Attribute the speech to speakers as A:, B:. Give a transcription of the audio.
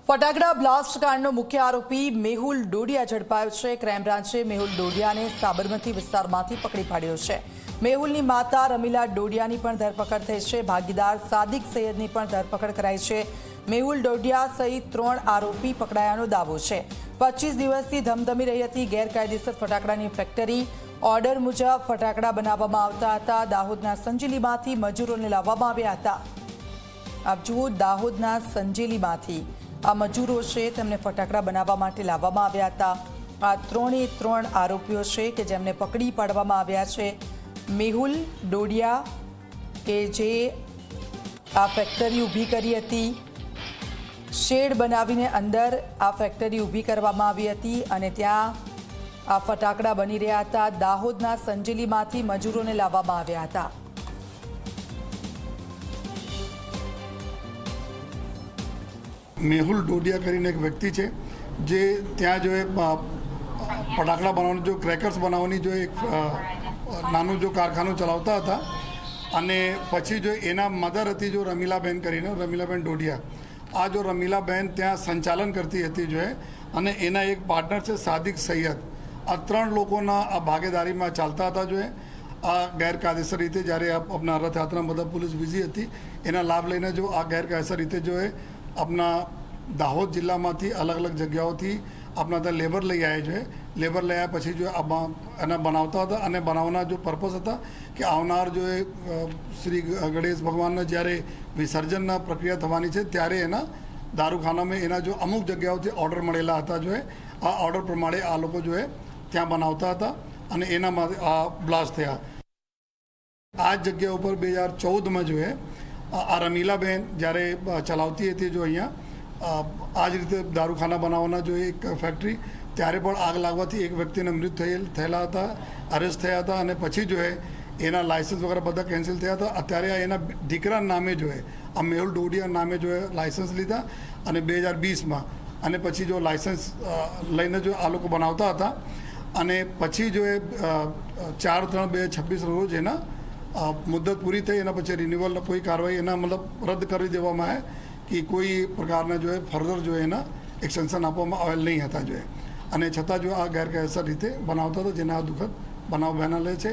A: ફટાકડા બ્લાસ્ટ કાંડનો મુખ્ય આરોપી મેહુલ ડોડિયા ઝડપાયો છે। ક્રાઇમ બ્રાન્ચે મેહુલ ડોડિયાને સાબરમતી વિસ્તારમાંથી પકડી પાડ્યો છે। મેહુલની માતા રમીલા ડોડિયાની પણ ધરપકડ થઈ છે। ભાગીદાર સાદિક સૈયદની પણ ધરપકડ કરાઈ છે। મેહુલ ડોડિયા સહિત 3 આરોપી પકડાયાનો દાવો છે। 25 દિવસથી ધમધમી રહી હતી ગેરકાયદેસર ફટાકડાની ફેક્ટરી। ઓર્ડર મુજબ ફટાકડા બનાવવામાં આવતા હતા। દાહોદના સંજેલીમાંથી મજૂરોને લાવવામાં આવ્યા હતા। આપ જુઓ, દાહોદના સંજેલીમાંથી આ મજૂરો છે, તેમને ફટાકડા બનાવવા માટે લાવવામાં આવ્યા હતા। આ 3 આરોપીઓ છે કે જેમને પકડી પાડવામાં આવ્યા છે। મેહુલ ડોડિયા કે જે આ ફેક્ટરી ઊભી કરી હતી, શેડ બનાવીને અંદર આ ફેક્ટરી ઊભી કરવામાં આવી હતી અને ત્યાં આ ફટાકડા બની રહ્યા હતા। દાહોદના સંજેલીમાંથી મજૂરોને લાવવામાં આવ્યા હતા।
B: મેહુલ ડોડિયા કરીને એક વ્યક્તિ છે જે ત્યાં જો ફટાકડા બનાવવાનું જો ક્રેકર્સ બનાવવાની જો એક નાનું જો કારખાનું ચલાવતા હતા અને પછી જો એના મધર હતી જો રમીલાબેન કરીને, રમીલાબેન ડોડિયા, આ જો રમીલાબેન ત્યાં સંચાલન કરતી હતી જો અને એના એક પાર્ટનર છે સાદિક સૈયદ। આ 3 લોકોના આ ભાગીદારીમાં ચાલતા હતા જો આ ગેરકાયદેસર રીતે જ્યારે આપણા રથયાત્રા બધા પોલીસ બિઝી હતી એના લાભ લઈને જો આ ગેરકાયદેસર રીતે જો अपना दाहोद जिला में अलग अलग जगहों अपना ત્યાં લેબર લઈ આવ્યા છે। લેબર લઈ આવ્યા પછી જો એના બનાવતા હતા અને બનાવવાના જો પર્પઝ હતા કે આવનાર જો શ્રી ગણેશ ભગવાનના જ્યારે વિસર્જનના પ્રક્રિયા થવાની છે ત્યારે એના દારૂખાનામાં એના જો અમુક જગ્યાઓથી ઓર્ડર મળેલા હતા જો આ ઓર્ડર પ્રમાણે આ લોકો જો ત્યાં બનાવતા હતા અને એનામાં આ બ્લાસ્ટ થયા। આ જગ્યા ઉપર 2014માં જો આ રમીલાબેન જ્યારે ચલાવતી હતી જો અહીંયા આ જ રીતે દારૂખાના બનાવવાના જો એક ફેક્ટરી, ત્યારે પણ આગ લાગવાથી એક વ્યક્તિને મૃત્યુ થયેલા હતા, અરેસ્ટ થયા હતા અને પછી જો એના લાયસન્સ વગેરે બધા કેન્સલ થયા હતા। અત્યારે એના દીકરા નામે જો આ મેહુલ ડોડિયા નામે જો લાયસન્સ લીધા અને 2020માં અને પછી જો લાયસન્સ લઈને જો આ લોકો બનાવતા હતા અને પછી જો 4/3/2026 રોજ એના मुद्दत पूरी थी एना पीछे रिन्यूअल कोई कार्रवाई एना मतलब रद्द कर देवामां है कि कोई प्रकारना जो है फर्दर जो है एक्सटेंशन आपवामां आवेल नहीं हता जो है छतां जो आ गैरकायदेसर रीते बनावता था जेना दुखद बनाव बनेला छे।